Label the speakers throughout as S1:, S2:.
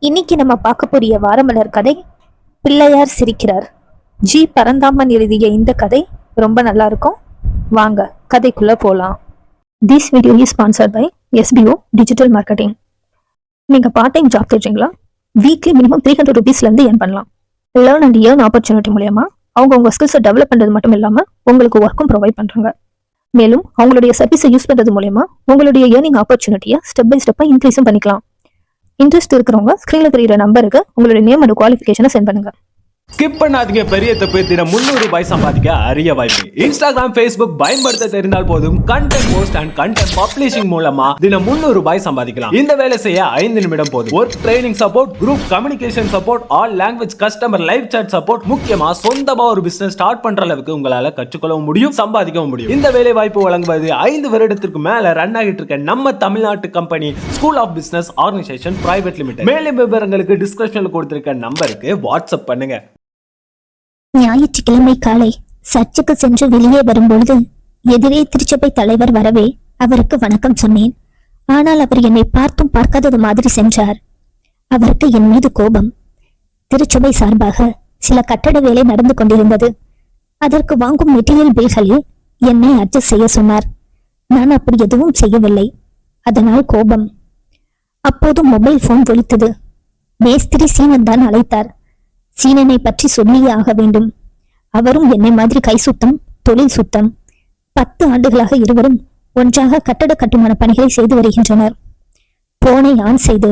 S1: இன்னைக்கு நம்ம பார்க்கக்கூடிய வாரமலர் கதை பிள்ளையார் சிரிக்கிறார். ஜி பரந்தாமன் எழுதிய இந்த கதை ரொம்ப நல்லா இருக்கும். வாங்க கதைக்குள்ள போலாம். This video is sponsored by SBO digital marketing. நீங்க பார்ட் டைம் ஜாப் தேடுறீங்களா? வீக்லி மினிமம் 300 rupeesல இருந்து earn பண்ணலாம். லேர்ன் அண்ட் ஏர்ன் ஆப்பர்ச்சுனிட்டி மூலமா அவங்க உங்க ஸ்கில்ஸை டெவலப் பண்றது மட்டும் இல்லாம உங்களுக்கு ஒர்க்கும் ப்ரொவைட் பண்றாங்க. மேலும் அவங்களுடைய சர்வீஸை யூஸ் பண்றது மூலமா உங்களுடைய ஏர்னிங் ஆப்பர்ச்சுனிட்டியை ஸ்டெப் பை ஸ்டெப்பா இன்க்ரீஸும் பண்ணிக்கலாம். இன்ட்ரெஸ்ட் இருக்கிறவங்க ஸ்கிரீன்ல தெரியுற நம்பருக்கு உங்களுடைய நேம் அண்ட் குவாலிஃபிகேஷனை சென்ட் பண்ணுங்க.
S2: ஸ்கிப் பண்ணாதீங்க. பெரிய தப்பு. தினம் 300 ரூபாய் சம்பாதிக்க அரிய வாய்ப்பு. இன்ஸ்டாகிராம், Facebook பயன்படுத்த தெரிந்தால் போதும். Content post and content publishing மூலமா தினம் 300 ரூபாய் சம்பாதிக்கலாம். இந்த வேலை செய்ய 5 நிமிடம் போதும். Work training support, group communication support, all language customer live chat support, முக்கியமா சொந்தமா ஒரு பிசினஸ் ஸ்டார்ட் பண்ற அளவுக்கு உங்களால கற்றுக்கொள்ளவும் முடியும், சம்பாதிக்கவும் முடியும். இந்த வேலை வாய்ப்பு வழங்குவது 5 வருடத்திற்கு மேல ரன் ஆகிட்டு இருக்க நம்ம தமிழ்நாட்டு company school of business organisation private limited. மேலும் விவரங்களுக்கு டிஸ்கிரிப்ஷன்ல கொடுத்திருக்க நம்பருக்கு வாட்ஸ்அப் பண்ணுங்க.
S3: ஞாயிற்றுக்கிழமை காலை சர்ச்சுக்கு சென்று வெளியே வரும்பொழுது எதிரே திருச்சபை தலைவர் வரவே அவருக்கு வணக்கம் சொன்னேன். ஆனால் அவர் என்னை பார்த்தும் பார்க்காதது மாதிரி சென்றார். அவருக்கு என் மீது கோபம். திருச்சபை சார்பாக சில கட்டட வேலை நடந்து கொண்டிருந்தது. அதற்கு வாங்கும் மெட்டீரியல் பில்களில் என்னை அட்ஜஸ்ட் செய்ய சொன்னார். நான் அப்படி எதுவும் செய்யவில்லை. அதனால் கோபம். அப்போது மொபைல் போன் ஒலித்தது. மேஸ்திரி சீனன் தான் அழைத்தார். சீனனை பற்றி சொல்லியே ஆக வேண்டும். அவரும் என்னை மாதிரி கை சுத்தம், தொழில் சுத்தம். 10 ஆண்டுகளாக இருவரும் ஒன்றாக கட்டட கட்டுமான பணிகளை செய்து வருகின்றனர். போனை ஆன் செய்து,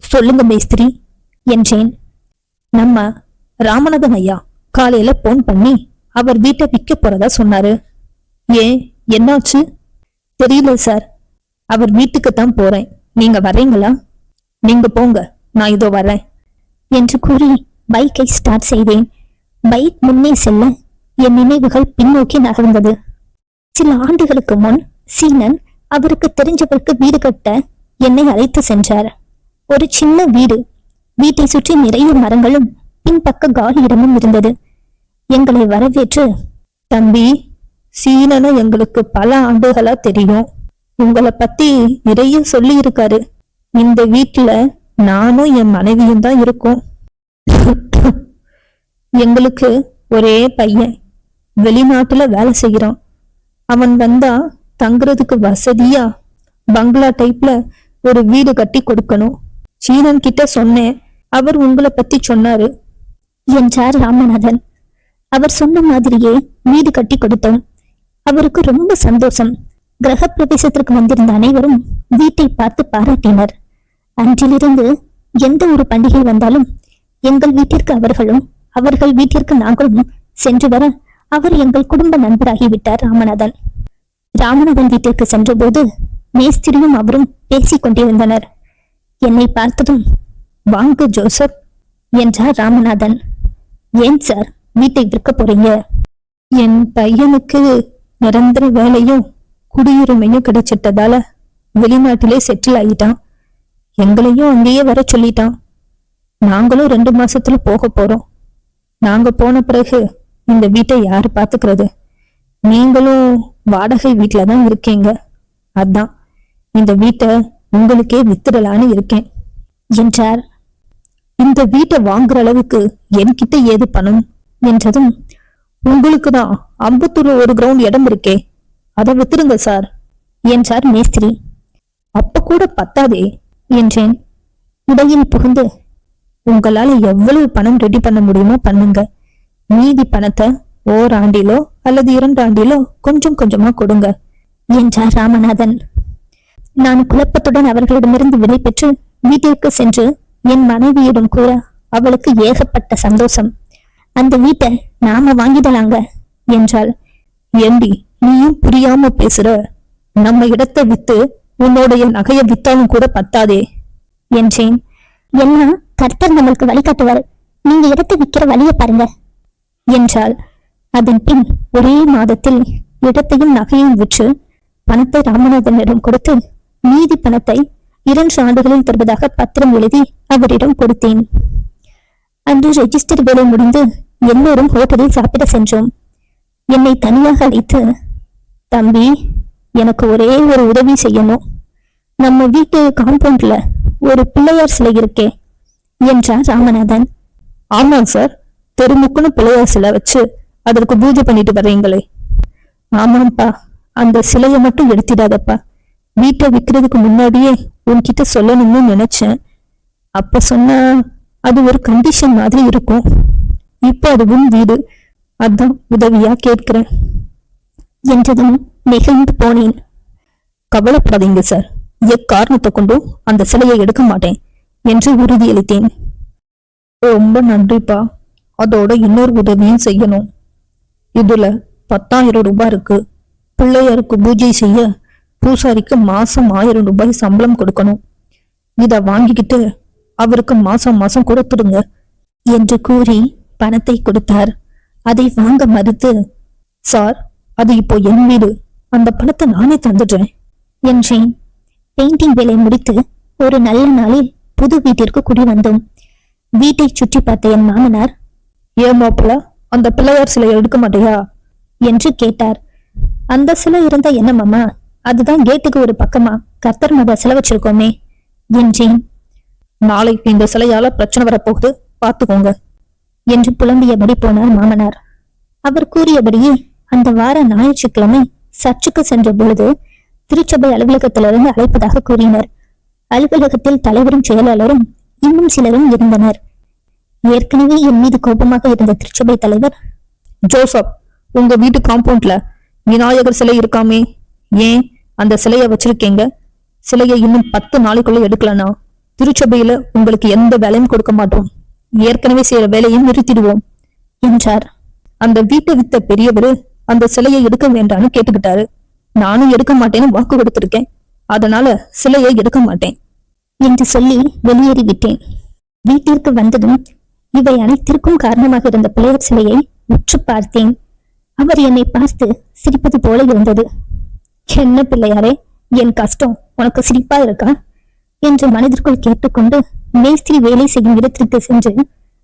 S3: சொல்லுங்க மேஸ்திரி என்றேன். நம்ம ராமநாதன் ஐயா காலையில போன் பண்ணி அவர் வீட்டை விற்க போறதா சொன்னாரு. ஏன், என்னாச்சு? தெரியல சார். அவர் வீட்டுக்குத்தான் போறேன். நீங்க வர்றீங்களா? நீங்க போங்க, நான் இதோ வர்றேன் என்று கூறி பைக்கை ஸ்டார்ட் செய்தேன். பைக் முன்னே செல்ல என் நினைவுகள் பின்னோக்கி நகர்ந்தது. சில ஆண்டுகளுக்கு முன் சீனன் அவருக்கு தெரிஞ்சவருக்கு வீடு கட்ட என்னை அழைத்து சென்றார். ஒரு சின்ன வீடு. வீட்டை சுற்றி நிறைய மரங்களும் பின்பக்க காலி இடமும் இருந்தது. எங்களை வரவேற்று, தம்பி, சீனனை எங்களுக்கு பல ஆண்டுகளா தெரியும். உங்களை பத்தி நிறைய சொல்லி இருக்காரு. இந்த வீட்டுல நானும் என் மனைவியும் தான் இருக்கோம். எங்களுக்கு ஒரே பையன், வெளிநாட்டுல வேலை செய்யறான். அவன் வந்தா தங்குறதுக்கு வசதியா பங்களா டைப்ல ஒரு வீடு கட்டி கொடுக்கணும். சீனன் கிட்ட சொன்னேன். அவர் உங்களை பத்தி சொன்னாரு என்றார் ராமநாதன். அவர் சொன்ன மாதிரியே வீடு கட்டி கொடுத்தோம். அவருக்கு ரொம்ப சந்தோஷம். கிரக பிரவேசத்திற்கு வந்திருந்த அனைவரும் வீட்டை பார்த்து பாராட்டினர். அன்றிலிருந்து எந்த ஒரு பண்டிகை வந்தாலும் எங்கள் வீட்டிற்கு அவர்களும் அவர்கள் வீட்டிற்கு நாங்களும் சென்று வர அவர் எங்கள் குடும்ப நண்பராகிவிட்டார் ராமநாதன். ராமநாதன் வீட்டிற்கு சென்றபோது மேஸ்திரியும் அவரும் பேசிக் கொண்டிருந்தனர். என்னை பார்த்ததும், வாங்க ஜோசப் என்றார் ராமநாதன். ஏன் சார் வீட்டை விற்க போறீங்க? என் பையனுக்கு நிரந்தர வேலையும் குடியுரிமையும் கிடைச்சிட்டதால வெளிநாட்டிலே செட்டில் ஆகிட்டான். எங்களையும் அங்கேயே வர சொல்லிட்டான். நாங்களும் 2 மாசத்துல போக போறோம். நாங்க போன பிறகு இந்த வீட்டை யாரு பாத்துக்கிறது? நீங்களும் வாடகை வீட்டுலதான் இருக்கீங்க. அதான் இந்த வீட்டை உங்களுக்கே வித்துடலான்னு இருக்கேன் என்றார். இந்த வீட்டை வாங்குற அளவுக்கு என்கிட்ட ஏது பணம் என்றதும், உங்களுக்குதான் அம்பத்தூர்ல ஒரு கிரவுண்ட் இடம் இருக்கே, அதை வித்துருங்க சார் என்றார் மேஸ்திரி. அப்ப கூட பத்தாதே என்றேன். இடையில் புகுந்து, உங்களால எவ்வளவு பணம் ரெடி பண்ண முடியுமோ பண்ணுங்க. மீதி பணத்தை ஓராண்டிலோ அல்லது 2 ஆண்டிலோ கொஞ்சம் கொஞ்சமா கொடுங்க என்றார் ராமநாதன். நான் குழப்பத்துடன் அவர்களிடமிருந்து விடை பெற்று வீட்டிற்கு சென்று என் மனைவியிடம் கூற அவளுக்கு ஏகப்பட்ட சந்தோஷம். அந்த வீட்டை நாம வாங்கிடலாங்க என்றாள். ஏண்டி நீயும் புரியாம பேசுற? நம்ம இடத்தை வித்து உன்னுடைய நகையை வித்தாலும் கூட பத்தாதே என்றேன். எல்லாம் கர்த்தர் நம்மளுக்கு வழிகாட்டுவார். நீங்க இடத்தை விற்கிற வழியை பாருங்க என்றாள். அதன் பின் ஒரே மாதத்தில் இடத்தையும் நகையும் விற்று பணத்தை ராமநாதனிடம் கொடுத்து மீதி பணத்தை 2 ஆண்டுகளில் தருவதாக பத்திரம் எழுதி அவரிடம் கொடுத்தேன். அன்று ரெஜிஸ்டர் வேலை முடிந்து எல்லோரும் ஹோட்டலில் சாப்பிட சென்றோம். என்னை தனியாக அழைத்து, தம்பி, எனக்கு ஒரே ஒரு உதவி செய்யணும். நம்ம வீட்டு காம்பவுண்ட்ல ஒரு பிள்ளையார் சிலை இருக்கே, என்றார் ராமநாதன். ஆமாம் சார், தெருமுக்குன்னு பிள்ளையார் சிலை வச்சு அதற்கு பூஜை பண்ணிட்டு வர்றீங்களே. ஆமாம்ப்பா, அந்த சிலையை மட்டும் எடுத்திடாதப்பா. வீட்டை விற்கிறதுக்கு முன்னாடியே உன்கிட்ட சொல்லணும்னு நினைச்சேன். அப்ப சொன்னா அது ஒரு கண்டிஷன் மாதிரி இருக்கும். இப்ப அது உன் வீடு, அதான் உதவியா கேட்கிறேன் என்றதும் நெகிழ்ந்து போனேன். கவலைப்படாதீங்க சார், எக்காரணத்தை கொண்டும் அந்த சிலையை எடுக்க மாட்டேன் என்று உறுதியளித்தேன். ரொம்ப நன்றிப்பா. அதோட இன்னொரு உதவியும் செய்யணும். இதுல 10,000 ரூபாய் இருக்கு. பிள்ளையாருக்கு பூஜை செய்ய பூசாரிக்கு மாசம் 1000 ரூபாய் சம்பளம் கொடுக்கணும். இத வாங்கிக்கிட்டு அவருக்கு மாசம் மாசம் கொடுத்துடுங்க என்று கூறி பணத்தை கொடுத்தார். அதை வாங்க மறுத்து, சார், அது இப்போ என் வீடு, அந்த பணத்தை நானே தந்துடுறேன் என்றேன். பெயிண்டிங் வேலை முடித்து ஒரு நல்ல நாளில் புது வீட்டிற்கு குடி வந்தோம். வீட்டை சுற்றி பார்த்த என் மாமனார், ஏமாப்பிள, அந்த பிள்ளையார் சிலையை எடுக்க மாட்டியா என்று கேட்டார். அந்த சிலை இருந்தா என்ன மாமா, அதுதான் கேட்டுக்கு ஒரு பக்கமா கர்த்தர் மத சிலை வச்சிருக்கோமே என்றேன். நாளைக்கு இந்த சிலையால பிரச்சனை வரப்போகுது, பாத்துக்கோங்க என்று புலம்பியபடி போனார் மாமனார். அவர் கூறியபடியே அந்த வார ஞாயிற்றுக்கிழமை சர்ச்சுக்கு சென்ற பொழுது திருச்சபை அலுவலகத்திலிருந்து அழைப்பதாக கூறினர். அலுவலகத்தில் தலைவரும் செயலாளரும் இன்னும் சிலரும் இருந்தனர். ஏற்கனவே என் மீது கோபமாக இருந்த திருச்சபை தலைவர், ஜோசப், உங்க வீட்டு காம்பவுண்ட்ல விநாயகர் சிலை இருக்காமே, ஏன் அந்த சிலையை வச்சிருக்கீங்க? சிலையை இன்னும் 10 நாளைக்குள்ள எடுக்கலனா திருச்சபையில உங்களுக்கு எந்த வேலையும் கொடுக்க மாட்டோம், ஏற்கனவே செய்யற வேலையும் நிறுத்திடுவோம் என்றார். அந்த வீட்டை வித்த பெரியவரு அந்த சிலையை எடுக்க வேண்டான்னு கேட்டுக்கிட்டாரு. நானும் எடுக்க மாட்டேன்னு வாக்கு கொடுத்திருக்கேன், அதனால சிலையை எடுக்க மாட்டேன் என்று சொல்லி வெளியேறிவிட்டேன். வீட்டிற்கு வந்ததும் இவை அனைத்திற்கும் காரணமாக இருந்த பிள்ளையார் சிலையை உற்று பார்த்தேன். அவர் என்னை பார்த்து சிரிப்பது போல இருந்தது. என்ன பிள்ளையாரே, என் கஷ்டம் உனக்கு சிரிப்பா இருக்கா என்று மனதிற்குள் கேட்டுக்கொண்டு மேஸ்திரி வேலை செய்யும் இடத்திற்கு சென்று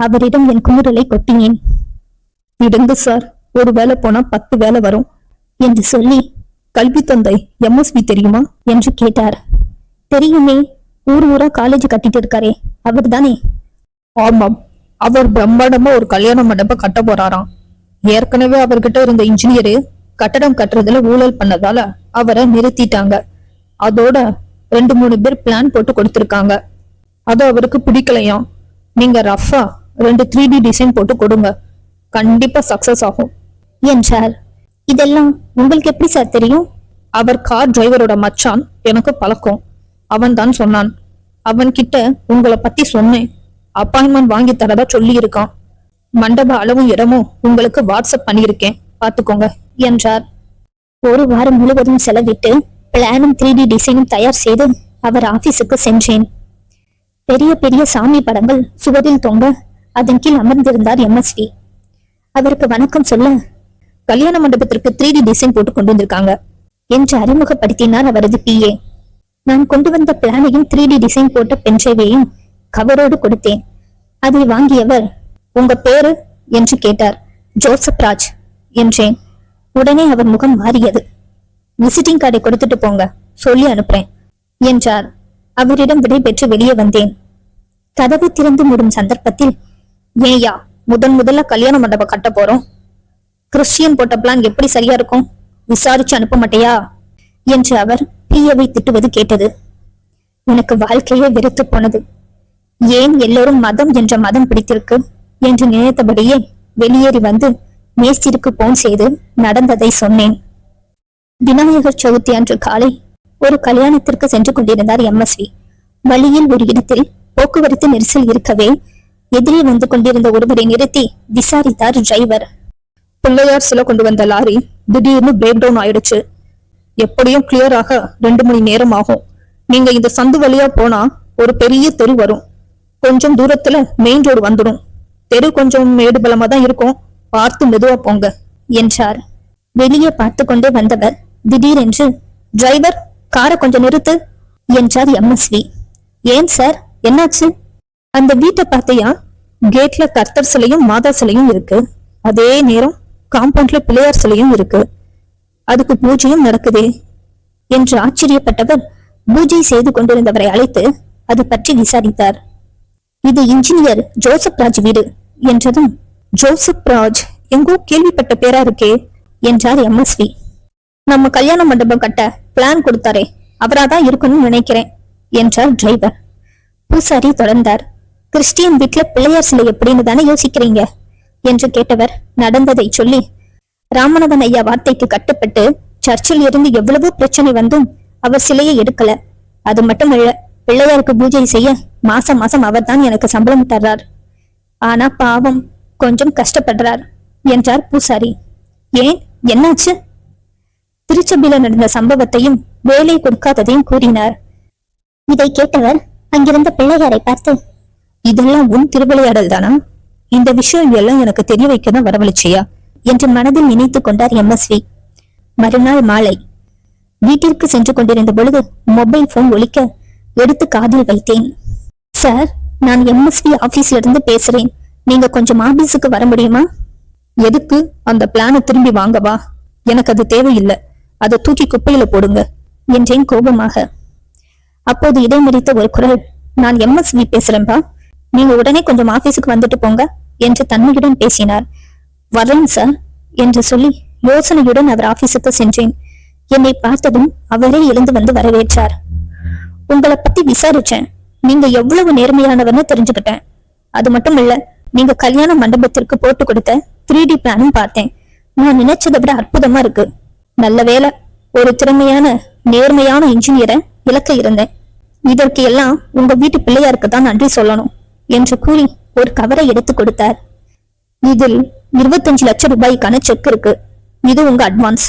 S3: அவரிடம் என் குமுறலை கொட்டினேன். விடுங்க சார், ஒரு வேலை போனா 10 வேலை வரும் என்று சொல்லி, கல்வி தந்தை MSV தெரியுமா என்று கேட்டார். தெரியுமே, ஊரா காலேஜ் கட்டிட்டு இருக்காரே, அவர் தானே? ஆமாம், அவர் பிரம்மாண்டமா ஒரு கல்யாண மண்டபம் கட்ட போறாராம். ஏற்கனவே அவர்கிட்ட இருந்த இன்ஜினியரு கட்டடம் கட்டுறதுல ஊழல் பண்ணதால அவரை நிறுத்திட்டாங்க. அதோட 2-3 பேர் பிளான் போட்டு கொடுத்திருக்காங்க. அது அவருக்கு பிடிக்கலையாம். நீங்க ரஃபா 2 3D டிசைன் போட்டு கொடுங்க, கண்டிப்பா சக்சஸ் ஆகும் என்றார். இதெல்லாம் உங்களுக்கு எப்படி சார் தெரியும்? அவர் கார் டிரைவரோட மச்சான், எனக்கு பழக்கம். அவன் தான் சொன்னான். அவன் கிட்ட உங்களை பத்தி சொன்னேன். அப்பாயின்மெண்ட் வாங்கி தரதா சொல்லி இருக்கான். மண்டப அளவும் இடமும் உங்களுக்கு வாட்ஸ்அப் பண்ணியிருக்கேன், பாத்துக்கோங்க என்றார். ஒரு வாரம் முழுவதும் செலவிட்டு பிளானும் 3D டிசைனும் தயார் செய்து அவர் ஆபீஸுக்கு சென்றேன். பெரிய பெரிய சாமி படங்கள் சுவரில் தொங்க அதன் கீழ் அமர்ந்திருந்தார் MSV. அவருக்கு வணக்கம் சொல்ல, கல்யாண மண்டபத்திற்கு 3D டிசைன் போட்டு கொண்டு வந்திருக்காங்க என்று அறிமுகப்படுத்தினார் அவரது PA. நான் கொண்டு வந்த பிளானையும் 3D டிசைன் போட்ட பென்ட்ரைவையும் கவரோடு கொடுத்தேன். அதை வாங்கியவர், உங்க பேரு என்று கேட்டார். ஜோசப் ராஜ் என்றேன். உடனே அவர் முகம் மாறியது. விசிட்டிங் கார்டை கொடுத்துட்டு போங்க, சொல்லி அனுப்புறேன் என்றார். அவரிடம் விடை பெற்று வெளியே வந்தேன். கதவு திறந்து மூடும் சந்தர்ப்பத்தில், ஏயா முதல்ல கல்யாண மண்டபம் கட்ட போறோம், கிறிஸ்டியன் போட்ட பிளான் எப்படி சரியா இருக்கும், விசாரிச்சு அனுப்ப மாட்டேயா என்று அவர் பிஏவை திட்டுவது கேட்டது. எனக்கு வாழ்க்கையே வெறுத்து போனது. ஏன் எல்லோரும் மதம் என்ற மதம் பிடித்திருக்கு என்று நினைத்தபடியே வெளியேறி வந்து மேஸ்திரிக்கு போன் செய்து நடந்ததை சொன்னேன். விநாயகர் சதுர்த்தி அன்று காலை ஒரு கல்யாணத்திற்கு சென்று கொண்டிருந்தார் MSV. வழியில் ஒரு இடத்தில் போக்குவரத்து நெரிசல் இருக்கவே எதிரே வந்து கொண்டிருந்த ஒருவரை நிறுத்தி விசாரித்தார் டிரைவர். பிள்ளையார் சிலை கொண்டு வந்த லாரி திடீர்னு பிரேக் டவுன் ஆயிடுச்சு. எப்படியும் கிளியர் ஆக 2 மணி நேரம் ஆகும். நீங்க இந்த சந்து வழியா போனா ஒரு பெரிய தெரு வரும். கொஞ்சம் தூரத்துல மெயின் ரோடு வந்துடும். தெரு கொஞ்சம் மேடு பலமா தான் இருக்கும், பார்த்து மெதுவா போங்க என்றார். வெளியே பார்த்து கொண்டே வந்தவர் திடீரென்று, டிரைவர், காரை கொஞ்சம் நிறுத்து என்றார் MSV. ஏன் சார், என்னாச்சு? அந்த வீட்டை பார்த்தையா? கேட்ல கர்த்தர் சிலையும் மாதா சிலையும் இருக்கு. அதே நேரம் காம்பவுண்ட்ல பிள்ளையார் சிலையும் இருக்கு. அதுக்கு பூஜையும் நடக்குதே என்று ஆச்சரியப்பட்டவர் பூஜை செய்து கொண்டிருந்தவரை அழைத்து அது பற்றி விசாரித்தார். இது இன்ஜினியர் ஜோசப் ராஜ் வீடு என்றதும், ஜோசப் ராஜ் எங்கோ கேள்விப்பட்ட பேரா இருக்கே என்றார் எம்எஸ்வி. நம்ம கல்யாண மண்டபம் கட்ட பிளான் கொடுத்தாரே, அவராதான் இருக்கணும்னு நினைக்கிறேன் என்றார் டிரைவர். பூசாரி தொடர்ந்தார். கிறிஸ்டியன் வீட்டுல பிள்ளையார் சிலை எப்படின்னு தானே யோசிக்கிறீங்க என்று கேட்டவர் நடந்ததை சொல்லி, ராமநாதன் ஐயா வார்த்தைக்கு கட்டுப்பட்டு சர்ச்சில் இருந்து எவ்வளவோ பிரச்சனை வந்தும் அவர் சிலையை எடுக்கல. அது மட்டுமல்ல, பிள்ளையாருக்கு பூஜை செய்ய மாசம் மாசம் அவர் தான் எனக்கு சம்பளம் தர்றார். ஆனா பாவம் கொஞ்சம் கஷ்டப்படுறார் என்றார் பூசாரி. ஏன், என்னாச்சு? திருச்சபையில நடந்த சம்பவத்தையும் வேலை கொடுக்காததையும் கூறினார். இதை கேட்டவர் அங்கிருந்த பிள்ளையாரை பார்த்து, இதெல்லாம் உன் திருவிளையாடல் தானா? இந்த விஷயம் எல்லாம் எனக்கு தெரிய வைக்கதான் வரவழைச்சியா என்று மனதில் நினைத்துக் கொண்டார் எம்எஸ்வி. மறுநாள் மாலை வீட்டிற்கு சென்று கொண்டிருந்த பொழுது மொபைல் போன் ஒலிக்க எடுத்து காதில் வைத்தேன். சார், நான் எம்எஸ்வி ஆபீஸ்ல இருந்து பேசுறேன். நீங்க கொஞ்சம் ஆபீஸுக்கு வர முடியுமா? எதுக்கு? அந்த பிளானை திரும்பி வாங்கவா? எனக்கு அது தேவையில்லை. அதை தூக்கி குப்பையில போடுங்க என்றேன் கோபமாக. அப்போது இடைமறித்த ஒரு குரல், நான் எம்எஸ்வி பேசுறேன்பா, நீங்க உடனே கொஞ்சம் ஆபீஸுக்கு வந்துட்டு போங்க என்று தன்மையுடன் பேசினார். வரேன் சார் என்று சொல்லி யோசனையுடன் அவர் ஆபீஸுக்கு சென்றேன். என்னை பார்த்ததும் அவரே எழுந்து வந்து வரவேற்றார். உங்களை பத்தி விசாரிச்சேன். நீங்க எவ்வளவு நேர்மையானவர்னு தெரிஞ்சுக்கிட்டேன். அது மட்டும் இல்ல, நீங்க கல்யாண மண்டபத்திற்கு போட்டு கொடுத்த 3D பிளானும் பார்த்தேன். நான் நினைச்சதை விட அற்புதமா இருக்கு. நல்ல வேலை, ஒரு திறமையான நேர்மையான இன்ஜினியரை இலக்க இருந்தேன். இதற்கு எல்லாம் உங்க வீட்டு பிள்ளையாருக்கு தான் நன்றி சொல்லணும் என்று கூறி ஒரு கவரை எடுத்து கொடுத்தார். இதில் 25 லட்சம் ரூபாய்க்கான செக் இருக்கு. இது உங்க அட்வான்ஸ்.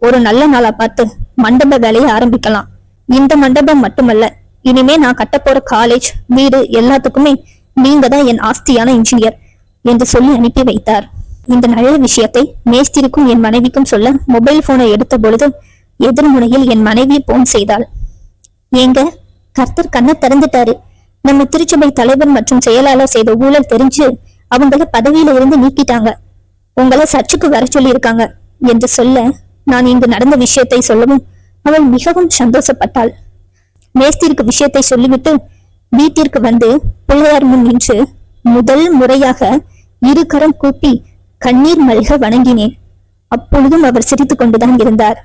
S3: ஒரு நல்ல நாளா பார்த்து மண்டப வேலையை ஆரம்பிக்கலாம். இந்த மண்டபம் மட்டுமல்ல, இனிமே நான் கட்டப்போற காலேஜ், வீடு எல்லாத்துக்குமே நீங்க தான் என் ஆஸ்தியான இன்ஜினியர் என்று சொல்லி அனுப்பி வைத்தார். இந்த நல்ல விஷயத்தை மேஸ்திரிக்கும் என் மனைவிக்கும் சொல்ல மொபைல் போனை எடுத்த பொழுது எதிர்முனையில் என் மனைவி போன் செய்தாள். ஏங்க, கர்த்தர் கண்ணை திறந்துட்டாரு. நம்ம திருச்சபை தலைவர் மற்றும் செயலாளர் செய்த ஊழல் தெரிஞ்சு அவங்கள பதவியில இருந்து நீக்கிட்டாங்க. உங்களை சர்ச்சுக்கு வர சொல்லி இருக்காங்க என்று சொல்ல, நான் இங்கு நடந்த விஷயத்தை சொல்லவும் அவள் மிகவும் சந்தோஷப்பட்டாள். மேஸ்திரிக்கு விஷயத்தை சொல்லிவிட்டு வீட்டிற்கு வந்து பிள்ளையார் முன் நின்று முதல் முறையாக 2 கரம் கூப்பி கண்ணீர் மல்க வணங்கினேன். அப்பொழுதும் அவர் சிரித்துக் கொண்டுதான் இருந்தார்.